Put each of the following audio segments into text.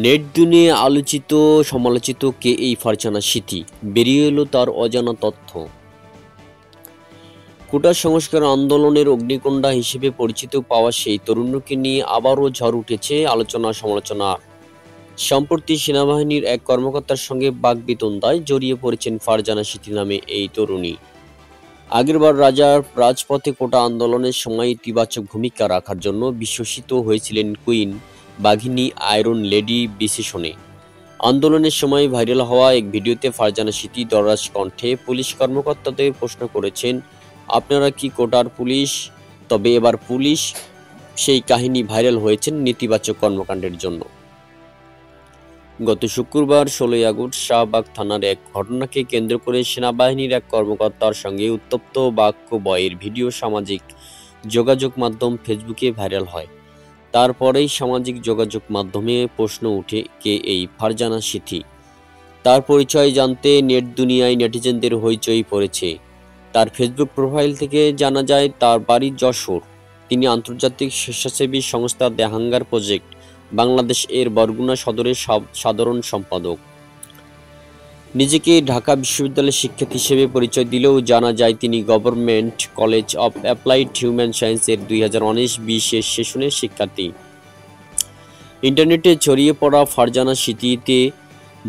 Net দুনিয়ায় আলোচিত সমালোচিত কে এই ফারজানা সিথি, বেরিয়ে এলো তার অজানা তথ্য। কোটা সংস্কার আন্দোলনের অগ্নিকণ্ডা হিসেবে পরিচিত পাওয়া সেই তরুণীকে নিয়ে আবারও ঝড় উঠেছে আলোচনা সমালোচনা। সম্প্রতি সেনাবাহিনীর এক কর্মকর্তার সঙ্গে বাকবিতণ্ডায় জড়িয়ে পড়েছেন ফারজানা সিথি নামে এই তরুণী। আগেরবার রাজপথে কোটা আন্দোলনের সময় ইতিবাচক ভূমিকা রাখার জন্য বিশ্বসিত হয়েছিলেন কুইন বাঘিনী আয়রন লেডি বিশেষণে। আন্দোলনের সময় ভাইরাল হওয়া এক ভিডিওতে ফারজানা সিথি দরাজ কণ্ঠে পুলিশ কর্মকর্তাদের প্রশ্ন করেছেন, আপনারা কি কোটার পুলিশ? তবে এবার পুলিশ সেই কাহিনী ভাইরাল হয়েছেন নেতিবাচক কর্মকাণ্ডের জন্য। গত শুক্রবার ১৬ আগস্ট শাহবাগ থানার এক ঘটনাকে কেন্দ্র করে সেনাবাহিনীর এক কর্মকর্তার সঙ্গে উত্তপ্ত বাক্য বয়ের ভিডিও সামাজিক যোগাযোগ মাধ্যম ফেসবুকে ভাইরাল হয়। তারপরেই সামাজিক যোগাযোগ মাধ্যমে প্রশ্ন উঠে, কে এই ফারজানা সিথি? তার পরিচয় জানতে নেট দুনিয়ায় নেটিজেনদের হইচই পড়েছে। তার ফেসবুক প্রোফাইল থেকে জানা যায় তার বাড়ি যশোর। তিনি আন্তর্জাতিক স্বেচ্ছাসেবী সংস্থা দ্য হাঙ্গার প্রজেক্ট বাংলাদেশ এর বরগুনা সদরের সাধারণ সম্পাদক। নিজেকে ঢাকা বিশ্ববিদ্যালয়ের শিক্ষার্থী হিসেবে পরিচয় দিলেও জানা যায় তিনি government college of applied human সায়েন্সের 2019-20 সেশনের শিক্ষার্থী। ইন্টারনেটে ছড়িয়ে পড়া ফারজানা সিথিতে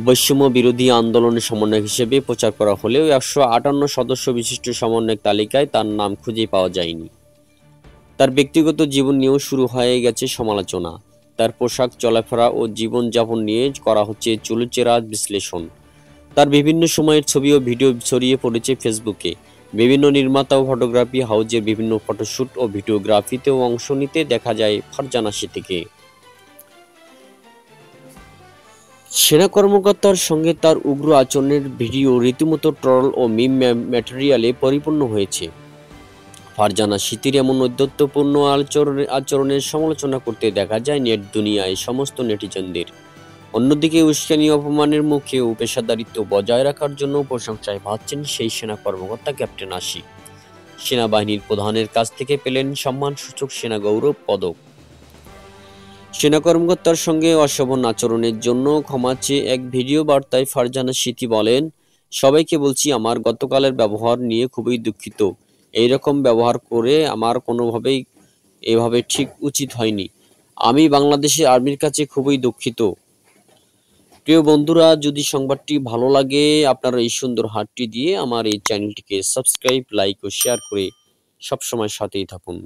বৈষম্য বিরোধী আন্দোলনের সমন্বয়ক হিসেবে প্রচার করা হলেও 158 সদস্য বিশিষ্ট সমন্বয়ক তালিকায় তার নাম খুঁজে পাওয়া যায়নি। তার ব্যক্তিগত জীবন নিয়েও শুরু হয়ে গেছে সমালোচনা। তার পোশাক, চলাফেরা ও জীবনযাপন নিয়ে করা হচ্ছে চুলচেরা বিশ্লেষণ। তার বিভিন্ন সময়ের ছবি ও ভিডিও ছড়িয়ে পড়েছে ফেসবুকে। বিভিন্ন নির্মাতা ও ফটোগ্রাফি হাউজের বিভিন্ন ফটোশ্যুট ও ভিডিওগ্রাফিতেও অংশ নিতে দেখা যায় ফারজানা সিথিকে। সেনা কর্মকর্তার সঙ্গে তার উগ্র আচরণের ভিডিও রীতিমতো ট্রল ও মিম ম্যাটেরিয়ালে পরিপূর্ণ হয়েছে। ফারজানা সিথির এমন ঔদ্ধত্যপূর্ণ আচরণের সমালোচনা করতে দেখা যায় নেট দুনিয়ায় সমস্ত নেটিজেনদের। অন্যদিকে উস্কানি অপমানের মুখেও পেশাদারিত্ব বজায় রাখার জন্য প্রশংসায় ভাসছেন সেই সেনা কর্মকর্তা ক্যাপ্টেন আশিক। সেনাবাহিনীর প্রধানের কাছ থেকে পেলেন সম্মানসূচক সেনা গৌরব পদক। সেনা কর্মকর্তার সঙ্গে অশোভন আচরণের জন্য ক্ষমা চেয়ে এক ভিডিও বার্তায় ফারজানা সিথি বলেন, সবাইকে বলছি আমার গতকালের ব্যবহার নিয়ে খুবই দুঃখিত। এইরকম ব্যবহার করে আমার কোনোভাবেই এভাবে ঠিক উচিত হয়নি। আমি বাংলাদেশের আর্মির কাছে খুবই দুঃখিত। প্রিয় বন্ধুরা, যদি সংবাদটি ভালো লাগে আপনারা এই সুন্দর হাতটি দিয়ে আমার এই চ্যানেলটিকে সাবস্ক্রাইব, লাইক ও শেয়ার করে সবসময় সাথেই থাকুন।